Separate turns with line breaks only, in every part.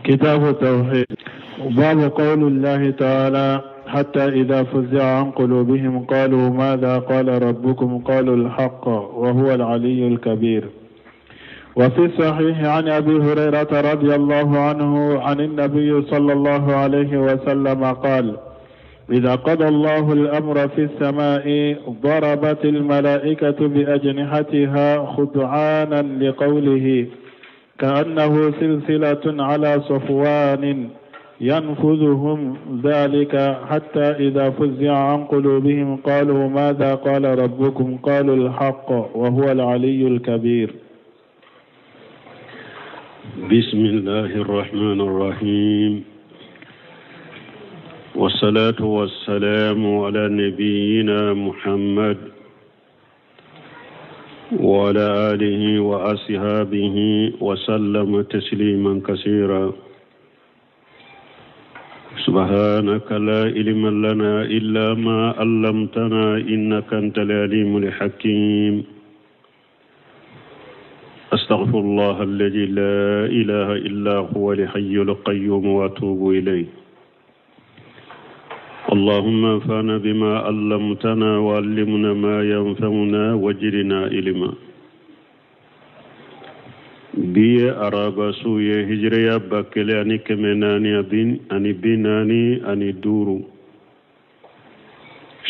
كتاب التوحيد. باب قول الله تعالى: حتى إذا فزع عن قلوبهم قالوا ماذا قال ربكم قالوا الحق وهو العلي الكبير. وفي الصحيح عن أبي هريرة رضي الله عنه عن النبي صلى الله عليه وسلم قال: إذا قضى الله الأمر في السماء ضربت الملائكة بأجنحتها خضعانا لقوله، كأنه سلسلة على صفوان ينفذهم ذلك، حتى إذا فزع عن قلوبهم قالوا ماذا قال ربكم قالوا الحق وهو العلي الكبير.
بسم الله الرحمن الرحيم، والصلاة والسلام على نبينا محمد وعلى آله وأصحابه وسلم تسليما كثيرا. سبحانك لا علم لنا إلا ما علمتنا إنك أنت العليم الحكيم. أستغفر الله الذي لا إله إلا هو الحي القيوم وأتوب إليه. اللهم انفعنا بما علمتنا وعلمنا ما ينفعنا وزدنا علما. بي أرابا سوية هجريا باكلي أني كمناني أني بناني أني دورو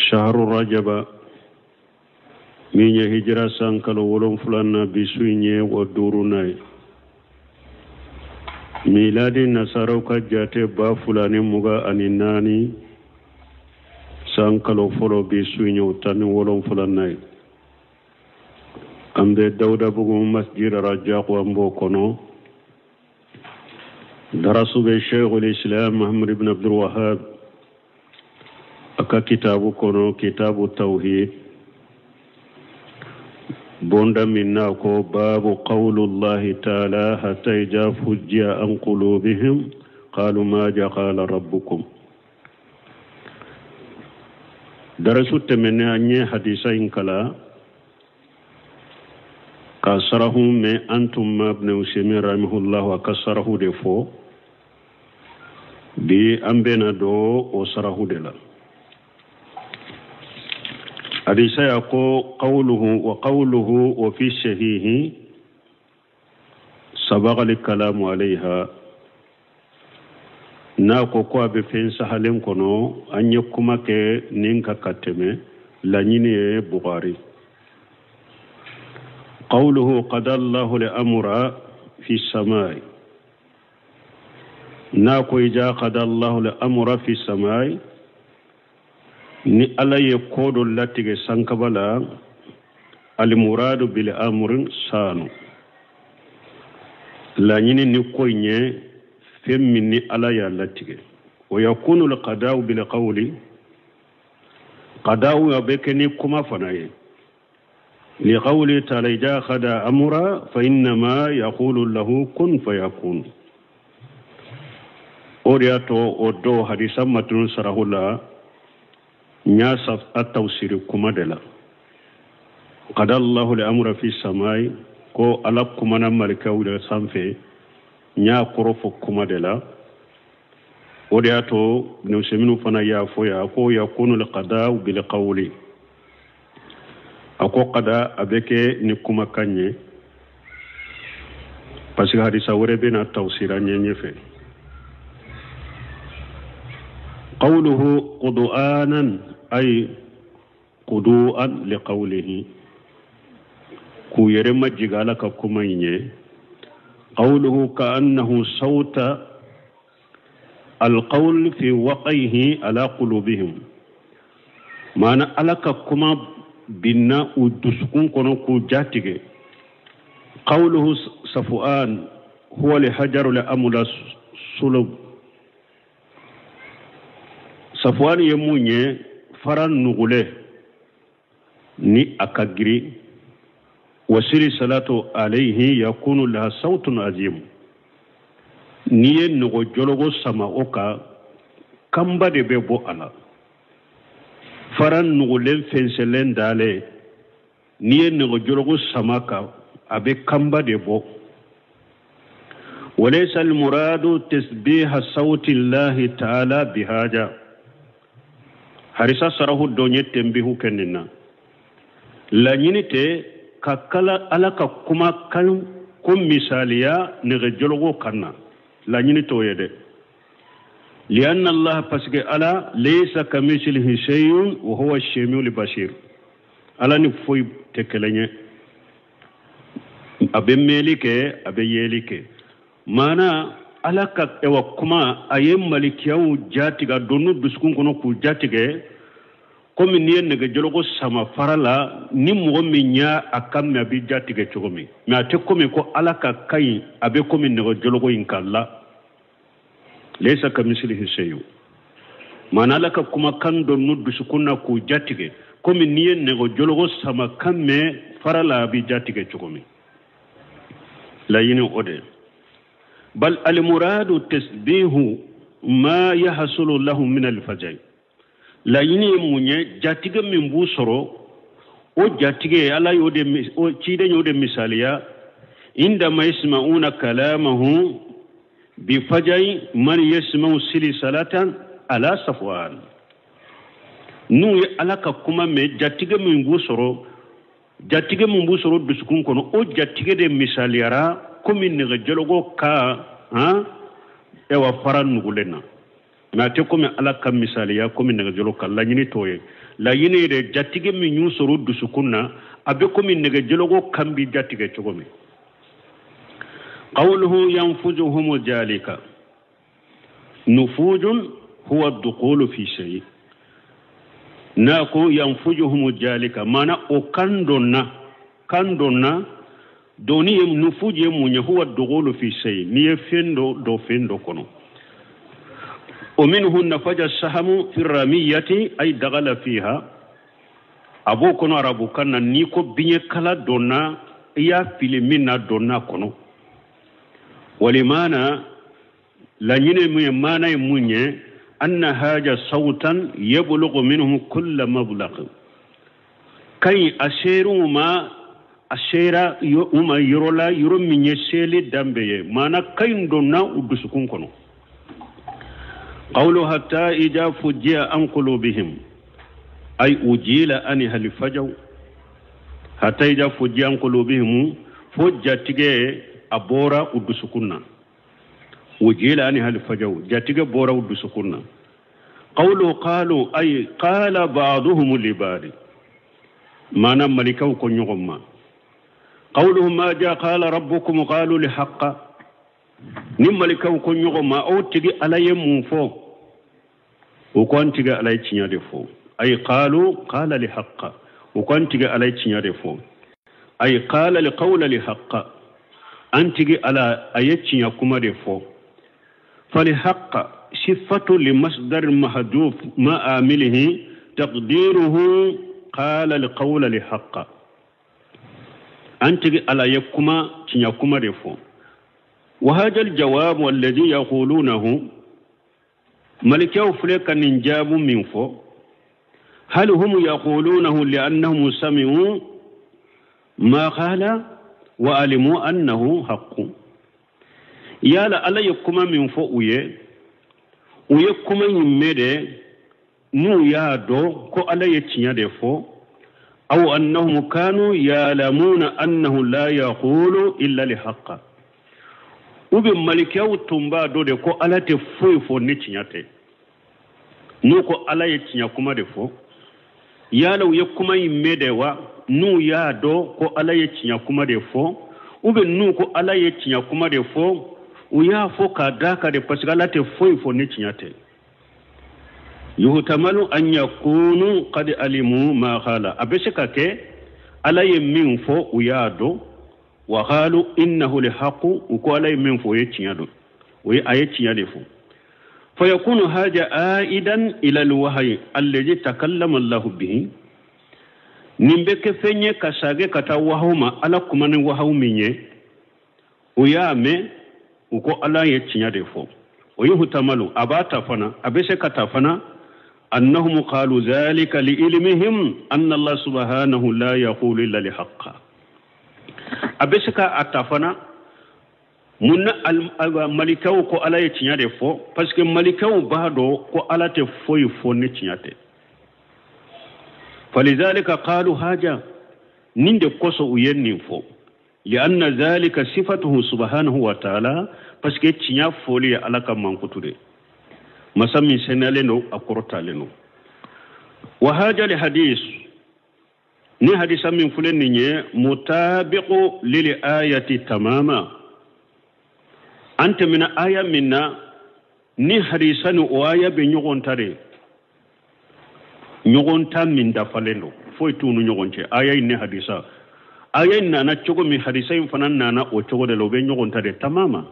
شهر رجب من هجرة سانكالو ولم فلانا بسويني ودوروناي ميلادي نصاروكا جاتي با فلاني مغا أني ناني سانكالو فلو بسويني وطاني ولم فلاناي ambe dawda bugu masjid rajaq wa mbokono darasu be Sheikh al-Islam Muhammad ibn Abdul Wahhab aka kitabu kono kitabu tawhid bonda minna ko babu qawlullahi ta'ala hatta idha fujja an qulubihim qalu ma qala rabbukum. darasu temene anye hadisa inkala kasarahu me antum ibn Usaymin rahimahullah wa kasarahu defo bi ambena do o sarahu de la hadisa yako qawluhu wa fi sahihi sabaga li kalamu alayha na ko abe fen sahalen kono anye kuma ke ninka kateme la nyine Bukhari. قوله قضى الله الأمر في السماء ناكو إجا قضى الله الأمر في السماء ni ala ye kodo latige sankabala al muradu bil amr sanu la nyini ni koynye femmi ni ala ya latige wa yakunu al qada'u bil qawli qada'u yabekeni kuma fanaye لقوله تعالى إذا أخذ أمرا فإنما يقول له كن فيكون. أورياتو أدو حديثا متن سره الله ناس التوسير كما دلا قد الله الأمر في السماء كو ألب كما نمالك أولا سامفي نيا كروف كما دلا أورياتو نوسمينو فنا يافويا كو يكون القضاء بالقول ako kada abeke ni kuma kanye parce que hadisa wore bena tawsira nyenye fe qawluhu qudu'anan ay qudu'an liqawlihi ku yere majigala ka kuma nye qawluhu ka'annahu sawta alqawl fi waqihi ala qulubihim mana alaka kuma binna udusukun kono ku jatige qawluhu safuan huwa li hajaru la amula sulub safuan yemunye faran nugule ni akagiri wasiri salatu alayhi yakunu laha sawtun azim niye nugo jologo sama oka kamba de bebo ala faran nugulen fenselen dale niye nugo jologo samaka abe kamba de bo وليس المراد تسبيح صوت الله تعالى بهذا harisa sarahu donye tembihu kenina la nyinite kakala alaka kuma kan kum misaliya nege jologo kanna la nyinite oyede لأن الله بسك ألا ليس كمثله شيء وهو السميع البصير ألا نفوي تكلني أبي ملك أبي يلك مانا ألا كأوا كما أيام ملكيو جاتك دونو بسكون كنو كجاتك كم نين نجلوكو سما فرلا نمومينيا أكم أبي جاتك تقومي ما تقومي كو ألا كاي أبي كم نجلوكو إنكالله ليس كمثله شيء ما نالك كما كان دونو بسكونا كجاتك كم نين نجلوكو سما كم فرلا أبي جاتك تقومي لا ينودي بل المراد تسبيه ما يحصل له من الفجر لا ينمونye jatiga min busoro o jatige ala yode o cide yode misaliya inda ma yasmauna kalamahu bi fajai man yasmau sili salatan ala safwan nu alaka kuma me jatiga min busoro dusukun kono o jatige de misaliyara komi ne jologo ka ha ewa faran nugulena na te komi alaka misaliya komi ne jologo la nyini toye la yini de jatige mi nyusoro dusukunna abe komi ne jologo kambi jatige chogomi qawluhu yanfuzuhum jalika nufujun huwa ad-dukhul fi shay nako yanfujuhum jalika mana o kandonna doni nufuje munye huwa ad-dukhul fi shay ni fendo kono ومنه نفج السهم في الرمية أي دخل فيها أبو كنا ربو كنا نيكو بني كلا دونا يا فيلمنا دونا كنو ولمانا لنين مانا يموني أن هذا صوتا يبلغ منه كل مبلغ كي أشيروا ما أشيرا يوم يرولا يروم من يسيلي دمبي مانا كي دونا ودسكون كنو قوله حتى إذا فجأ عن قلوبهم أي أجيل أنها الفجو حتى إذا فجأ عن قلوبهم فجأت أبورا ودسكونا أجيل أنها الفجو جاتك بورا ودسكونا قوله قالوا أي قال بعضهم لبعض ما نم ملكه كن قوله ما جاء قال ربكم قالوا لحق nimmalikaw ko nyogo ma o tigi alaye mum fo o kon tigi alay cinyade fo ay qala li haqqa o kon tigi alay cinyade fo ay qala li qawla li haqqa antigi ala ayecinya kuma de fo fali haqqa sifatu li masdar mahdhuf ma amilihi taqdiruhu qala li qawla li haqqa antigi ala yakuma cinya kuma de fo وهذا الجواب والذي يقولونه ملكه فلك نجاب من فوق هل هم يقولونه لأنهم سمعوا ما قال وعلموا أنه حق يا لا ألا يكما من فوق ويكما يمد نو يادو كو ألا يتنيا دفو أو أنهم كانوا يعلمون أنه لا يقول إلا لحق ube malikiyaw tumba do de ko ala te foyfo ne cinyate no ko ala ye cinya kuma de fo yalaw ye kuma yimedewa nu ya do ko ala ye cinya kuma de fo ube nu ko ala ye cinya kuma de fo u ya fo ka daka de parce que ala te foyfo ne cinyate yuhtamalu an yakunu qad alimu ma khala abeshaka ke ala ye min fo u ya do وقالوا إنه لحق وقال من فويت يدو ويأيت يدفو فيكون هذا آئدا إلى الوحي الذي تكلم الله به نمبك فني كساجة كتاوهما على كمان وهو مني ويامي وقال يأيت يدفو ويهتملوا أباتفنا أبسكتفنا أنهم قالوا ذلك لإلمهم أن الله سبحانه لا يقول إلا لحق abesika atafana munna malikaw ko ala ye tiñade fo parce que malikaw baado ko ala te foyi fo ne tiñate falidhalika qalu haja ninde koso uyenni fo لأن ذلك صفته سبحانه وتعالى parce que tiña foli ala ka mankutude masami senaleno akorotaleno wa haja li hadith ni hadisa min fulen ni mutabiqu lil ayati tamama anta min aya minna ni hadisani o aya be nyogontare nyogonta min da falendo foy tunu nyogonte aya ni hadisa aya nana chogo mi hadisa fanan nana o chogo de lobe nyogontare tamama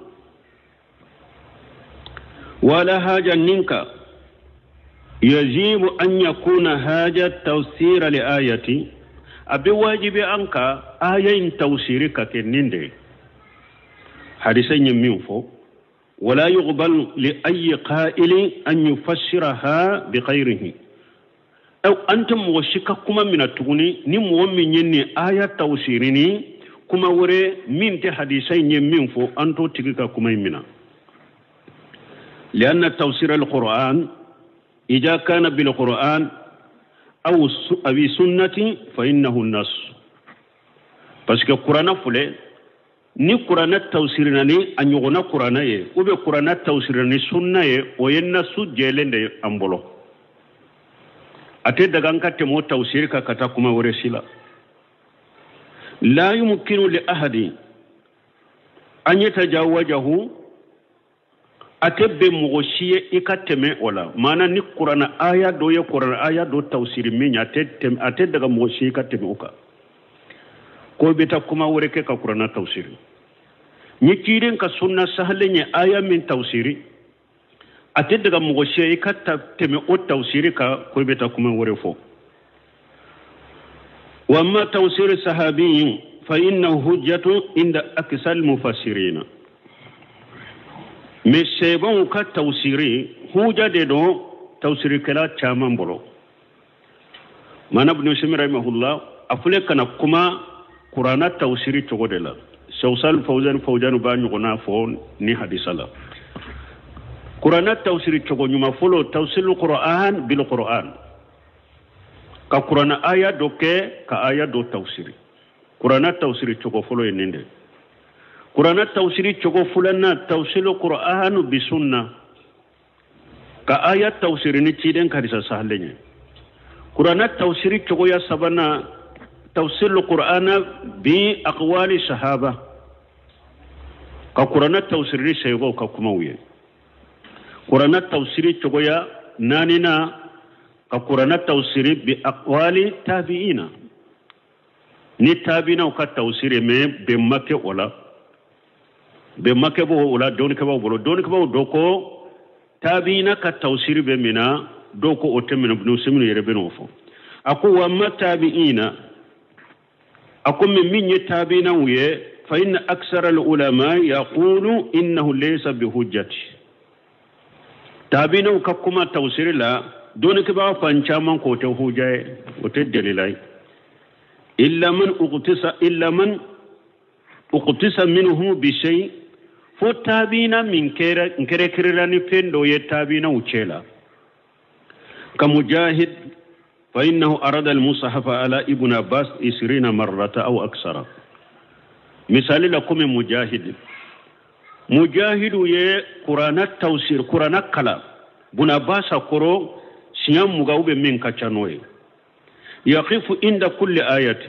wala haja ninka يجب أن يكون هذا التفسير لآية أبي واجب أنك آية توسيرك كنندي حديثين يمينفو ولا يقبل لأي قائل أن يفسرها بغيره أو أنتم وشككما من التغني نمو من يني آية توسيرني كما وري من حديثين يمينفو أنتو تغيكا كما يمينا لأن توسير القرآن إذا كان بالقرآن أو بسنة فإنه النص parce que Qur'an fule ni Qur'an tawsirina ni anyogona Qur'an ye ube Qur'an tawsirina ni sunna ye o yenna su jelende ambolo ate daga ngate mo tawsir ka kata kuma wore sila la yumkinu li ahadi an yatajawajahu atebbe mogoshiye ikateme wala mana ni Qur'an aya do ye Qur'an aya do tawsir minya ate daga mogoshiye ikateme uka ko beta kuma wore ke ka Qur'an tawsir ni kiren ka sunna sahlenye aya min tawsiri ate daga mogoshiye ikateme o tawsiri ka ko beta kuma wore fo wa amma tawsir sahabi fa innahu hujjatu inda aksal mufassirin mais c'est bon ka tawsiri huja de do tawsiri kala chaman bolo mana ibn Simir rahimahullah afule kana kuma qur'ana tawsiri togodela sawsal fawzan ba nyugona fo ni hadisala qur'ana tawsiri togonyuma folo tawsilul qur'an bil qur'an ka qur'ana aya doke ka aya do tawsiri qur'ana tawsiri togo folo yenende Qur'an tawsiri chogo fulana tawsilu Qur'anu bi sunna ka ayat tawsiri ni ciden kadisa sahlenye Qur'an tawsiri chogo ya sabana tawsilu Qur'ana bi aqwali sahaba ka Qur'an tawsiri sego ka kuma wiye Qur'an tawsiri chogo ya nanina ka Qur'an tawsiri bi aqwali tabi'ina ni tabi'ina ka tawsiri me be make wala be makebo wala doni kaba bolo doni kaba doko tabina ka tawsir be mina doko o temina ibn Simir yere benofo ako wa matabiina ako min tabina wiye fa inna aksara al ulama yaqulu innahu laysa bi hujjati tabina ka kuma tawsir la doni kaba fancha man ko te hujaye o te dalilai illa man uqtisa minhu bi shay fo tabina min kere kirani pendo ye tabina uchela ka mujahid fa innahu arada al mushafa ala ibn abbas 20 marrata aw aksara misali la kum mujahidu ye qur'ana tawsir qur'ana kala buna basa koro siyam mugawbe min kachanoye yaqifu inda kulli ayati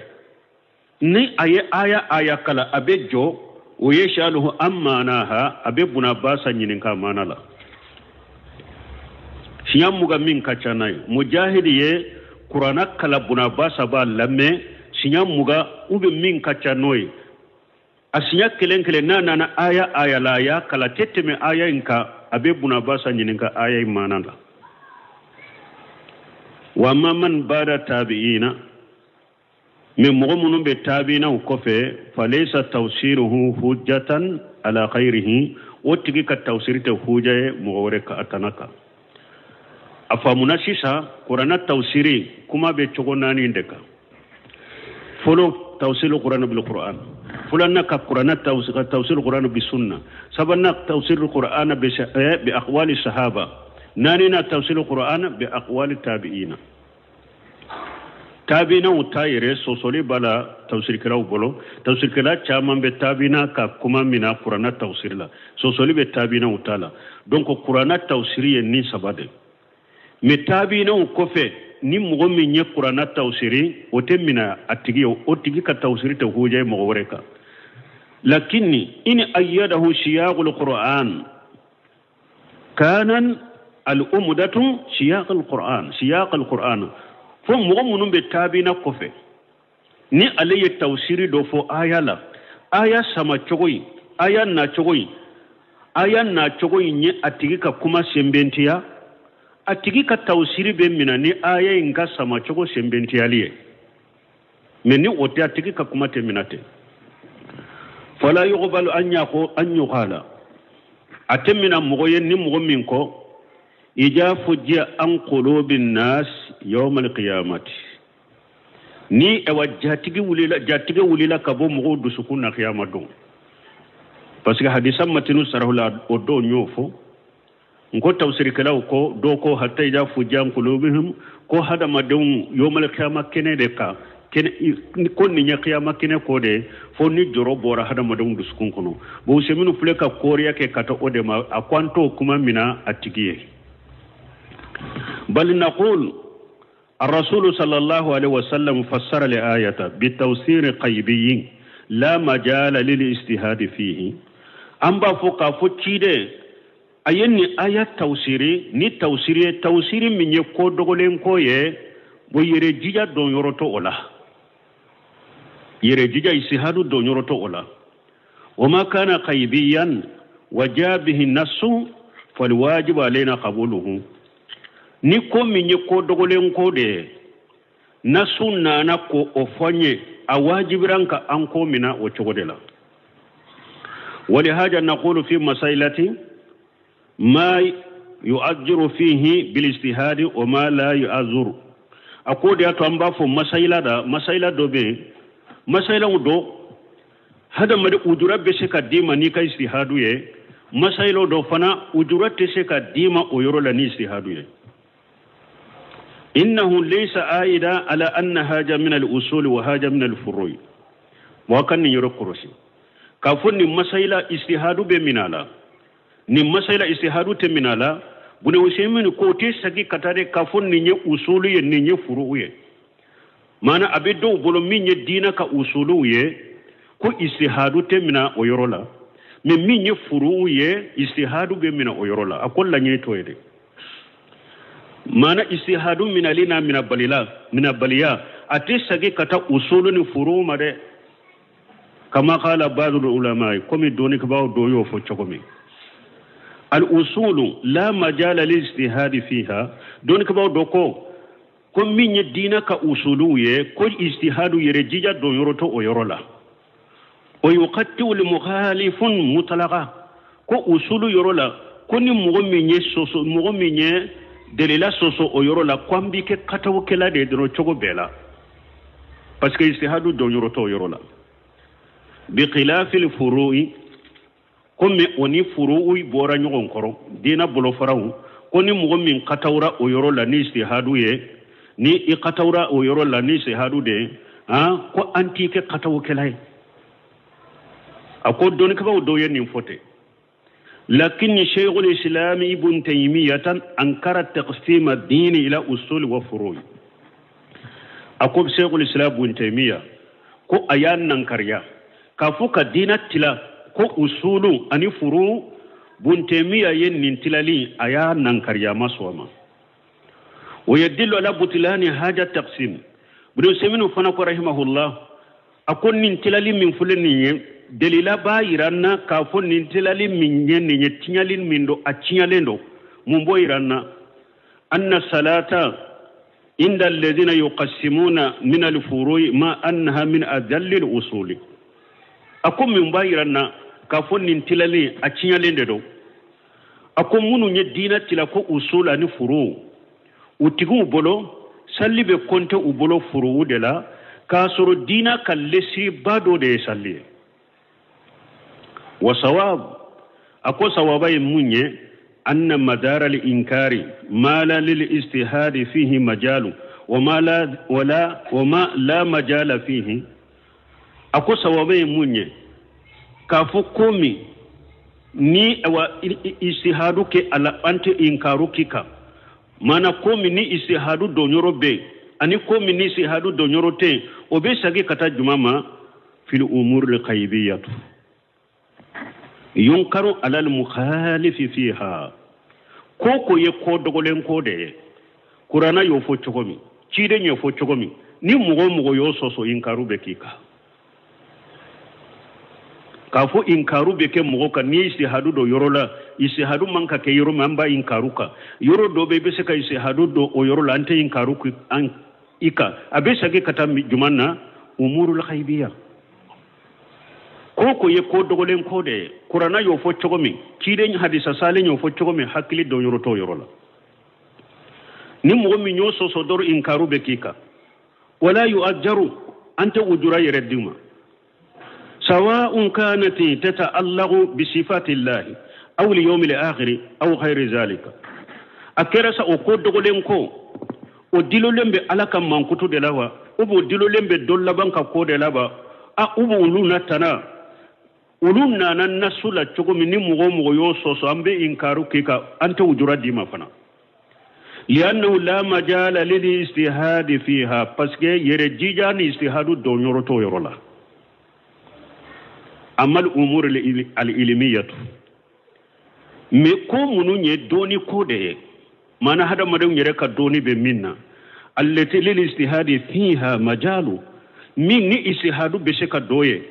ni aya kala abejo ويشاله أماناها أبيبنا باسا ينكا مانالا شيام مغا من كاتشاناي مجاهد يه قرانا كلا بنا باسا با لمي شيام مغا أبي من كاتشانوي أسيا كلين نانا آية لا يا كلا تتمي آية إنكا أبيبنا باسا ينكا آية مانالا وما من بعد تابعين من مغمون بالتابين وكفى فليس توسيره حجة على غيره وتجيك التوسير تحوجة مغورك أتناك أفهمنا سيسا قرآن التوسيري كما بيتشغناني عندك فلو توسير القرآن بالقرآن فلان كقرآن تفسير القرآن بالسنة سبنا تفسير القرآن بأقوال الصحابة نانينا تفسير القرآن بأقوال التابعين تابعين وتايرة سوسولي بلا تفسير كلاو بلو تفسير كلا كمان بتابعين ككما منا قرآن تفسير لا سوسولي بتابعين وتالا دونك قرآن تفسير يني سبادة متابعين وكفة ni mogo min ye qur'ana tawsiri o te mina atigi o tigi ka tawsiri te huje mogo woreka lakini in ayyadahu siyaqul qur'an kanan al umdatu siyaqul qur'an fo mogo munum be tabina kofe ni alaye tawsiri do fo ayala aya sama chogoyi aya na chogoyi nye atigi ka kuma sembentiya atigi ka tawsiri be mina ni aya inga sama chogo sembentialiye meni ote atigi ka kuma te minate fala yuqbalu an yuqala atemina mogoyen ni mogo min ko ijafu jia an qulubin nas yawm alqiyamati ni ewa jatigi wulila kabo mogo dusukuna qiyamado parce que hadisa matinu sarahula odo nyofo ngo tawsir kala ko do ko hatta ijafu jam qulubihim ko hada madun yawm alqiyamati kene de ka ko ni nya qiyama kene ko de fo ni joro bora hada madum duskun kono bo seminu fleka koriya ke kata ode ma akwanto kuma mina atigiye bal naqul الرسول صلى الله عليه وسلم فسر الآية بتوسير قيبي لا مجال للاجتهاد فيه أمبا فوقا فوتشيده أيني آية توسيري ني توسيري من يكو دوغولين كويه ويرجيجا دون يروتو أولا يرجيجا يسيهادو دون يروتو أولا وما كان قيبيا وجاء به النص فالواجب علينا قبوله نيكو من يكو دوغولين كوده نصو ناناكو أفاني أواجب رانك أنكو منا وچودلا ولهذا نقول في مسائلة ما يؤجر فيه بالاجتهاد وما لا يؤجر akodi ato amba fo masaila do be masaila do hada made ujura be se ka dima ni ka istihadu ye masailo do fana ujura te se ka dima o yoro la ni istihadu ye innahu laysa aida ala anna haja min al usul wa haja min al furu' wa kan ni yoro korosi ka fonni masaila istihadu be minala ni masaila istihadu te minala bune usemini ko te sagi katare kafon ni nye usulu ye ni nye furu ye mana abedo bolo minye dina ka usulu ye ko istihadu te mina oyorola me minye furu ye istihadu be mina oyorola akolla nye to yede mana istihadu mina lina mina baliya ate sagi kata usulu ni furu made kama qala ba'd ulama komi doni ka bawo do yo fo chokomi الأصول لا مجال للاجتهاد فيها دون كباو دوكو كم من يدينا كأصولوية كل اجتهاد يرجيجا دون يروتو ويرولا ويقتل المخالف مطلقا كو أصول يرولا كوني مغميني دليلا سوسو ويرولا كوام بيكي كتاو كلا دي دونو چوغو بيلا باسكو اجتهاد دون يروتو ويرولا بخلاف الفروع comme oni furu bora nyogon koro dina bolo faraw koni mugo min katawra o yoro la ni istihadu ye ni i katawra o yoro la ni istihadu de ko antike kataw kelay ako don ka baw do yen ni fote lakin shaykhul islam ibn taymiyah ankara taqsim ad-din ila usul wa furu' ako shaykhul islam ibn taymiyah ko ayan nan karya ka fuka dinat tila ko usulu ani furu buntemiya yen nintilali aya nankarya maswama ويدل على بطلان هذا التقسيم بدو سمنو فنا رحمه akon nintilali min fulani delila bayirana ka fon nintilali min yenni tinyalin min do achinyalendo mumbo iranna anna salata inda alladhina yuqassimuna min al-furu' ma annaha min adall al-usul akum min bayirana ka fon nintilali achinyalende do akum munu nye dina tila ko usul ani furu' utigu bolo sallibe konte ubolo furu' de la ka soro dina kallesi bado de salli وصواب أكو صوابي مني أن مدار الإنكار ما لا للاجتهاد فيه مجال وما لا مجال فيه أكو صوابي مني كافو كومي ni awa istihadu ke ala ante inkaru kika mana komi ni istihadu donyoro be ani komi ni istihadu donyoro te obe sagi kata jumama fil umur al ghaibiyah yunkaru ala al mukhalif fiha koko ye ko dogolen ko de qur'ana yo fo chogomi chide nyo fo chogomi ni mugo yo soso inkaru be kika kafo inkaru be ke mugo ka ni istihadu do yorola istihadu manka ke yoro mamba inkaru ka yoro do be se ka istihadu do o yorola ante inkaru ku an ika abe sage kata jumanna umurul ghaibiyah koko ye ko dogolen ko de qur'ana yo fo chogomi kiden hadisa salen yo fo chogomi hakili do yoro to yorola ni mugo mi nyo so dor inkaru be kika wala yu'ajjaru anta ujura yereduma سواء كانت تتعلق بصفات الله أو اليوم الآخر أو غير ذلك أكرس أقود دغلنكو ودلو لمبي على كم من كتو دلوا أبو دلو لمبي دولا بانكا كود دلوا أبو لونا تنا ولونا ننسولا تشوكو مني مغو يوسوس أمبي إنكارو كيكا أنت وجرا ديما فنا لأنه لا مجال للاجتهاد فيها باسكي يرجيجان اجتهاد دونيورو تو يرولا أما الأمور العلمية ميكو منو يدوني كودة ما هذا مدام يركا دوني بمنا التي للاجتهاد فيها مجال من اجتهاد بشكا دوية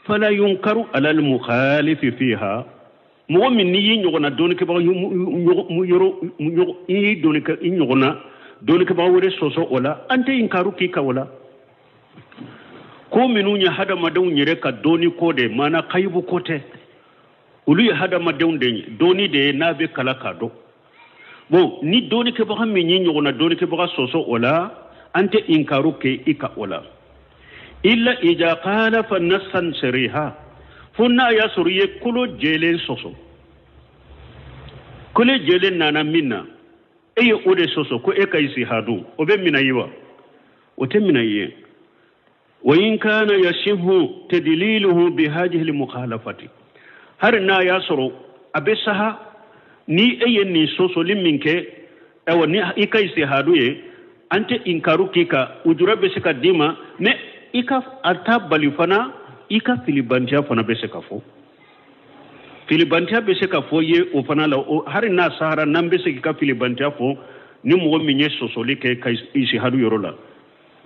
فلا ينكر على المخالف فيها مؤمن ني نيغنا دوني كبا دوني كبا وري سوسو ولا أنت ينكرو كيكا ولا ko minunya hada madon yere ka doni kode mana kaybu kote ulu ya hada madon de doni de na be kala kado bon ni doni ke ba hammi ni nyona doni ke ba soso wala ante inkaru ke ika wala illa ija qala fa nassan sariha funna ya suriye kulo jelen soso kule jelen nana minna eye ode soso ko e kay si hadu obe mina yiwa o temina yiye وإن كان يشبه تدليله بهذه المخالفة هرنا ياسرو أبسها ني أي ني سوسو لمنك أو ني إيكا استهادوه أنت إنكارو كيكا وجرى بسكا ديما ني إيكا أتاب بالفنا إيكا فيليبانتيا فنا بسكا فو فيليبانتيا بسكا فو يه وفنا لو هرنا سهرا نم بسكا فيليبانتيا فو ني مو مني سوسو لكي إستهادو يرولا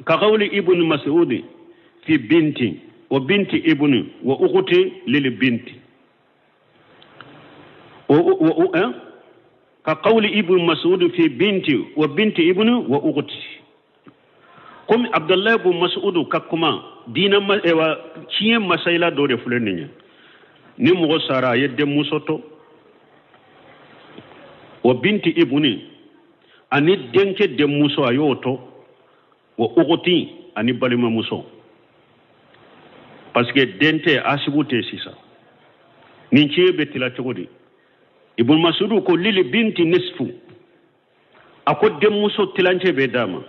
كقول ابن مسعود في بنتي وبنت ابن وأختي للبنت كقول ابن مسعود في بنتي وبنت ابن وأختي كم عبد الله بن مسعود ككما دينا ما كيم مسائل دور فلانية نمو سارا يدم مسوتو وبنت ابن أني دنك دم مسو أيوتو وأختي أني بالما مسو parce que dente asibute sisa ninche betila chogodi ibn masudu ko lili binti nisfu akode muso tilanche bedama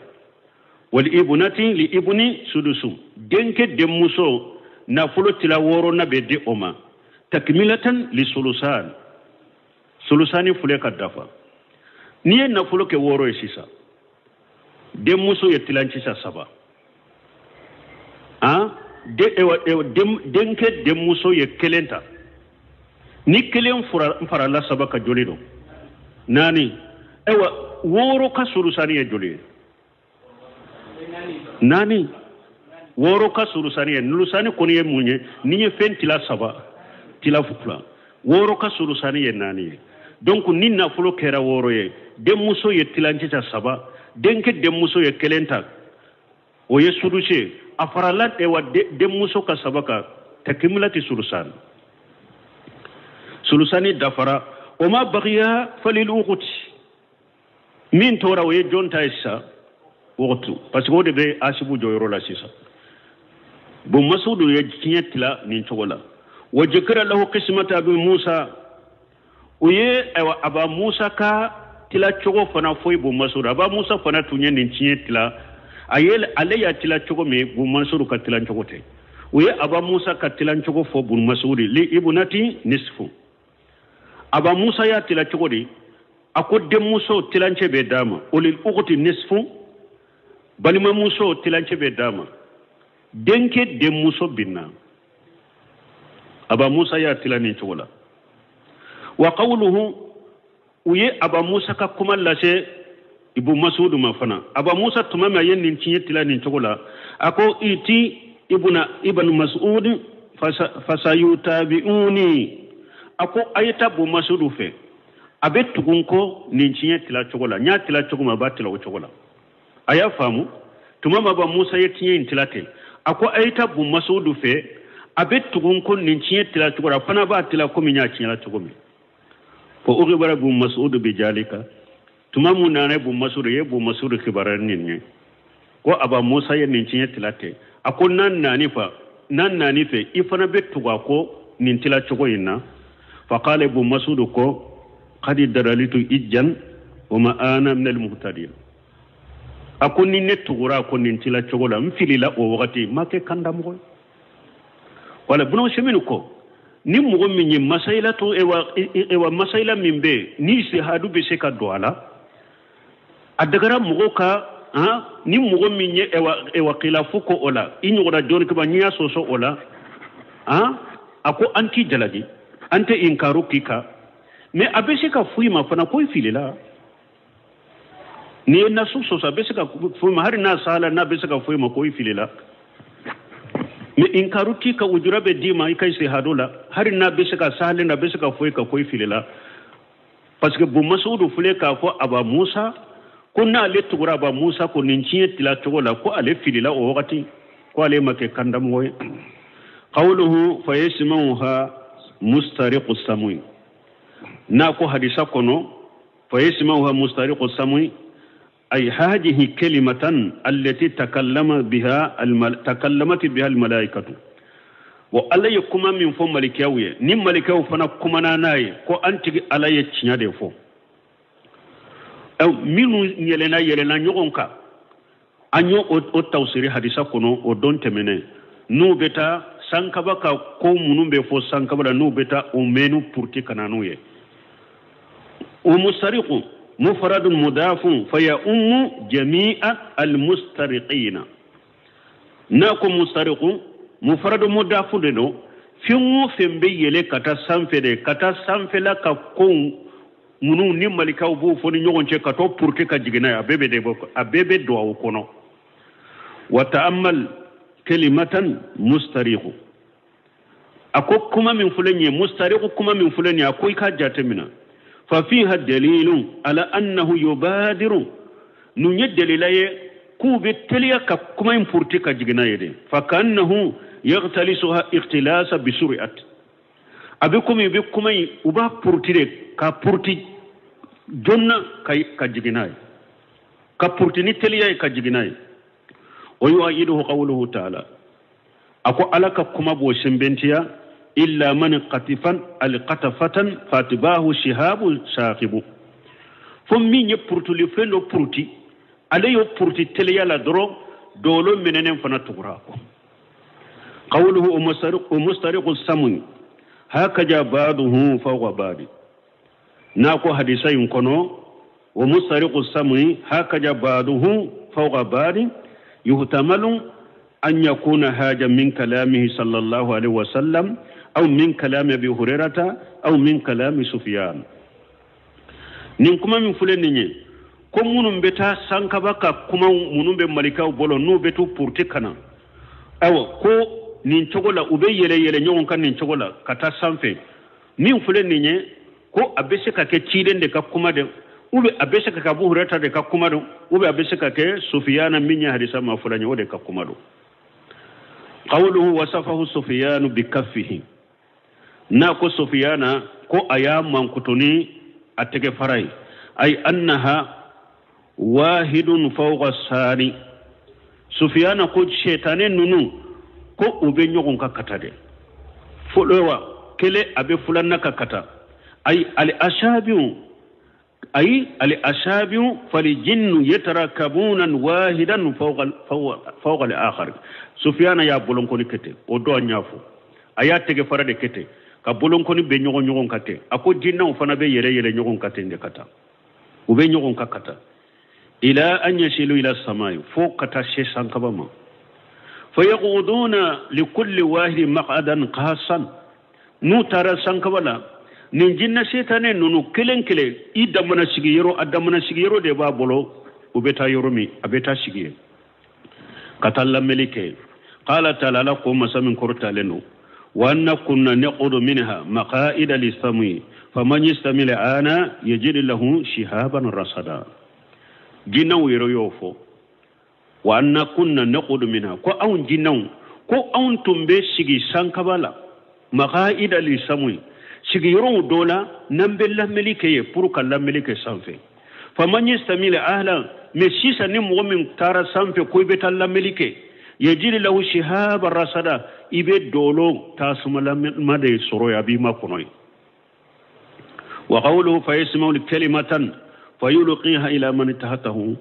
wal ibnati li ibni sudusu denke demuso na fulo tila woro na bede oma takmilatan li sulusan sulusani fule kadafa niye na fulo ke woro sisa demuso ye tilanche sa saba denke demuso ye kelenta ni kelen fara la sabaka jolido nani ewa woro ka surusani ye joli nani woro ka surusani ye nulusani koni ye munye ni ye fen tila saba tila fukla woro ka surusani ye nani donc ni na fulo kera woro ye demuso ye tilanci ta saba denke demuso ye kelenta o ye suruse afaralat ewa demuso ka sabaka takimlati surusan sulusani dafara وما بقي فللوقت من تورا وي جون تايسا وقتو باسكو دي بي اسبو جويرو لا سيسا بو مسودو يجيتلا نين تولا وذكر له قسمة أبي موسى ويه أبا موسى كا تلا تشوغو فنا فوي بو مسعود أبا موسى فنا توني نينتي تلا أيل عليا تلا تشوغو مي بو مسعود كتلا تشوغو تي ويه أبا موسى كتلا تشوغو فو بو مسعود لي ابنتي نصف أبا موسى يا تلا تشوغو دي أكو دم موسى تلا تشبه داما ولي الأخت نصف balima muso tilanche be dama denke de muso binna aba musa ya tilani chola wa qawluhu uye aba musa ka kuma lashe ibu masud mafana aba musa tumama yennin cinye tilani chola ako iti ibn mas'ud fasayutabiuni ako ayata bu masudu fe abetu gunko nin cinye tila chola nya tila choguma batila o chola aya famu tumama ba musa yetinye intilate ako ayita bu masudu fe abetu gunko nin cinye tila chola fana ba tila ko minya cinye la chogomi ko ugibara bu masudu bi jalika tumamu nane bu masudu ye bu masudu kibaran ninye ko aba musa ye nin cinye tilate ako nan nani fe ifana betu ko nin tila chogo inna faqala bu masudu ko qad daralitu ijjan wama ana min almuhtadin akuni netugura ko nin tila chogola mfilila o wakati make kanda mo wala buno sheminu ko ni mo min masaila to ewa masaila mimbe ni se hadu be se ka doala adagara mo ka ni mo min ewa khilafu ko ola inyora joni ko banya soso ola ako anti jaladi ante inkaru kika me abese ka fuima fana ko filila ni na suso sa bese ka fuima hari na sala na bese ka fuima ko filila me inkaru kika ujurabe dima ikai se hadola hari na bese ka sala na bese ka fuika ko filila parce que bu masudu fule ka fo aba musa kunna le tugura aba musa ko ninchiye tila togola ko ale filila o wakati ko ale make kandam woy qawluhu fayasmauha mustariqu samui ناكو حديثا كونو فيسمعها مسترق السمع أي هذه كلمة التي تكلمت بها الملائكة وألا يكون من فم ملكاوية نم ملكاو فنا كمنا ناي كو أنت على يتشنا ديفو أو منو يلنا نيونكا أنيو أو توسيري حديثا كونو أو دون تمني نو بتا sankabaka ko munum be fo sankabala no beta o menu purti kananouye ومسترق مفرد مضاف فيؤم جميع المسترقين ناكو مسترق مفرد مضاف دو فيمو فمبيله كتا سانفلا كون منو ni malika bu foni nyogonche kato purti ka jigina abebe do aw kono wa ta'ammal kalimatan mustariqu ako kuma min fulani mustariqu kuma min fulani akoy ka jatemina fa fiha dalilun ala annahu yubadiru nun yadalilaye ku bitaliya ka kuma in furti ka jigina yede fa kannahu yaghtalisuha ikhtilasa bi sur'at abikum bi kuma uba purtire ka purti jonna kay ka jigina ka purti ni taliya ka jigina ويؤيده قوله تعالى أكو ألك كما بوشن بنتيا إلا من قطفا القطفة فاتباه شهاب ساقب فمين يبرتو لفلو برتي عليه برتي تليا لدرو دولو منين فنتغراكو قوله ومسترق السمن هكذا بعضه فوق بعض ناكو حديثا ينكنو ومسترق السمن هكذا بعضه فوق بعض يحتمل أن يكون هذا من كلامه صلى الله عليه وسلم أو من كلام أبي هريرة أو من كلام سفيان نكما من فلان كم من بيتا سانكباكا كما من بملكا بولو نو بيتو بورتكنا أو كو نينشوغولا أبي يلي نيون كان نينشوغولا كتا سانفي من فلان كو أبسكا كتيرين دكا كما دي ube abeseka ka Abu Hurairah de ka kumado ube abeseka ke Sufyan minya hadisa mafulani ode ka kumado qawluhu wasafahu Sufyan bi kaffihi na ko Sufyana ko ayam kutuni atege farai ay annaha wahidun fawqa sani Sufyana ko shetane nunu ko ube nyogon ka katade فلوا كله أبي فلان ككتا أي الأشابه فالجن يتركبون واحدا فوق الآخر سفيان يا بولونكوني كتي ودو نيافو آيات تيجي فرد كتي كبولونكوني بنيون كتي أكو جنة فنا يري نيون كتي نكتا وبنيون ككتا إلى أن يصلوا إلى السماء فوق كتا شيشان كبما فيقعدون لكل واحد مقعدا خاصا نو ترى سانكبلا ninjinna setane nunu kelen idamana sigiyero adamana sigiyero de babolo ubeta yoromi abeta sigiye katalla melike qala ta'ala lakum masamin kurta lenu wa anna kunna naqudu minha maqa'ida lis-sami faman yastamil ana yajid lahu shihaban rasada jinnaw yero yofo wa anna kunna naqudu minha ko awun jinnaw ko awun tumbe sigi sankabala maqa'ida lis-sami sigi yoron dola nambe lamelike pour ka lamelike sanfe faman yastamil ahla mesisa ni mu'min tara sanfe ko beta lamelike yajiri lahu shihaba rasada ibe dolo tasumala made soro ya bi makonoy wa qawluhu fa yasma'u kalimatan fayulqiha ila man tahatahu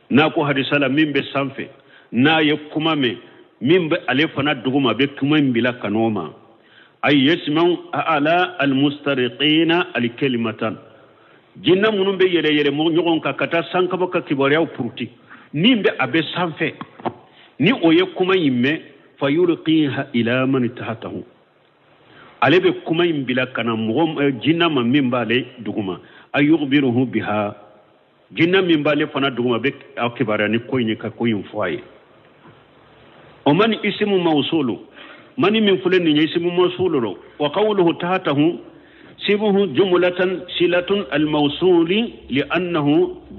na ko hadisala mimbe sanfe na yakumame mimbe alefana duguma be kuma mbila kanoma ay yasma'u ala almustariqina alkalimatan jinna munum be yere mo nyogon ka kata sanka baka kibariya puruti nimbe abe sanfe ni oye kuma yimme fayulqiha ila man tahatahu alebe kuma yimbila kana mo jinna ma mimbale duguma ayughbiruhu biha jinna mimbale fana duguma be akibariya ni koyni ka koyin foye o man ismu mawsulu mani min fulen ni ismu mawsulu wa qawluhu tahatahu سبه جملة صلة الموصول لأنه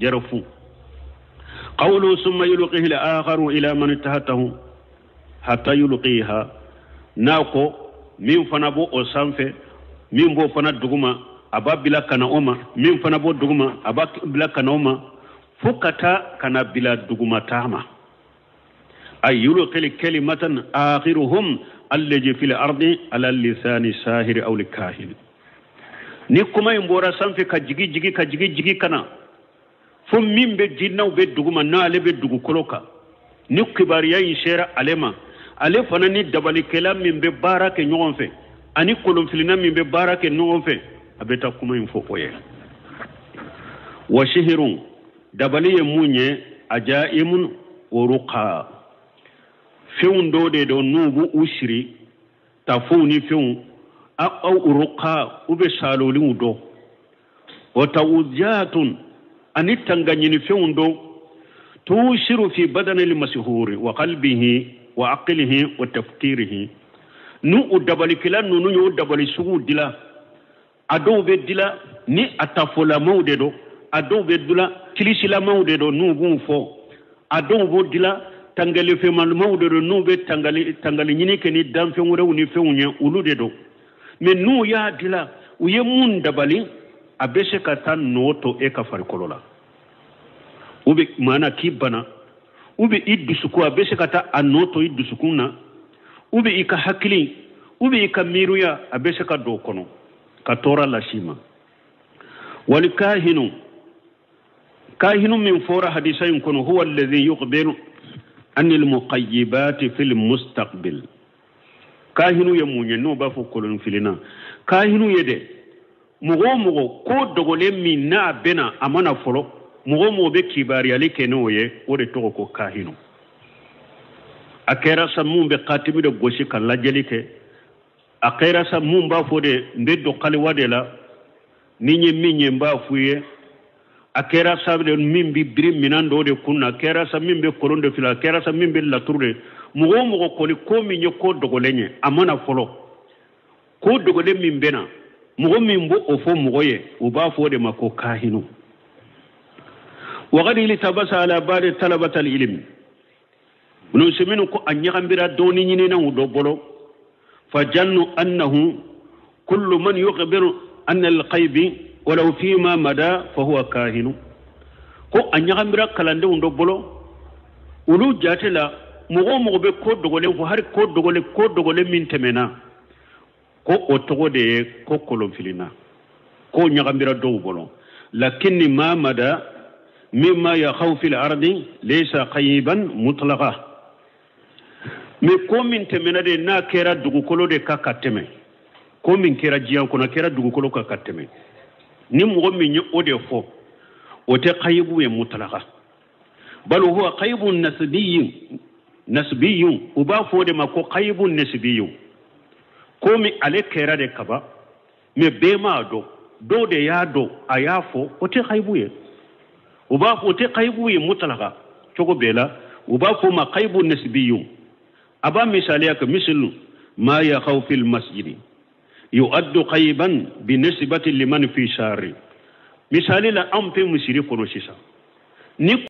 جرف قوله ثم يلقيه الآخر إلى من تحته حتى يلقيها ناكو من فنبو أسانفه من بو فنا دغما أبا بلا كنا أما من فنبو دغما أبا بلا كنا أما فكتا كنا بلا دغما تاما أي يلقي كلمة آخرهم الذي في الأرض على اللسان ساهر أو الكاهن ni kuma imbora sanfe ka jigi kana fo mimbe jinnaw be duguma na ale be dugu koloka ni kibariya yishera alema ale fana ni dabali kela mimbe barake nyon fe ani kolon filina mimbe barake nyon fe abeta kuma info koye wa shihirun dabali ye munye ajaimun uruqa feundo de do nubu ushiri tafuni feun أو أرقى وبسالولي ودو وتوجهات أن التنغنين فيوندو توشر في بدن المسهور وقلبه وعقله وتفكيره نو أدبالك لا نو أدبالي سوء دلا أدو بدلا ني أتفولا موددو أدو بدلا كليسلا موددو نو بونفو أدو بدلا تنغلي في موددو نو بتنغلي نينيك ني دام فيونغو ني فيونيا ولوددو mais nous ya dila uye mun dabali abese kata noto e ka farikolola ube mana kibana ube iddusuku abese kata anoto iddusukuna ube ika hakili ube ika miruya abese ka do kono ka tora lashima wal kahinu min fora hadisayn kono huwa alladhi yukhbiru an al muqayyibat fil mustaqbil kahinu ya munye no ba fo kolon filina kahinu yede mugo ko dogole min na bena amana folo mugo be kibari ali kenoye ode to ko kahinu akera samum be qatimi de goshi kala jelike akera samum ba fo de ndeddo kali wadela ninye minye mba fuye akera sabde mimbi brim minando de kunna akera samimbe kolonde fila akera samimbe la tourne mugo koli ko minye ko dogolenye amana folo ko dogole min bena mugo min bo ofo mugo ye uba fo de mako kahinu wa gadi li tabasa ala bari talabata al ilm bunu seminu ko anyagambira doni nyine na udo bolo fa jannu annahu kullu man yukhbiru an al qaybi walau fima mada fa huwa kahinu ko anyagambira kalande udo bolo ulu jatela mugo be ko dogole fo har ko dogole min temena ko otogo de ko kolon filina ko nyagambira do bolo lakinni ma mada mimma yakhaw fil ardi laysa qayban mutlaqa me ko min temena de na kera dugukolo de kakateme ko min kera jiyan ko na kera dugukolo kakateme ni mo min o de fo o te qaybu e mutlaqa bal huwa qaybun nasbiyyun uba fo de ma ko qaybun nasbiyyun ko mi ale kera de kaba me be ma do de ya do ayafo o te qaybu e uba fo te qaybu e mutlaqa chogo bela uba fo ma qaybun nasbiyyun aba misali ak mislu ma yakhaw fil masjid yu'addu qayban bi nisbati liman fi shari misali la ampe musiri kono sisa ni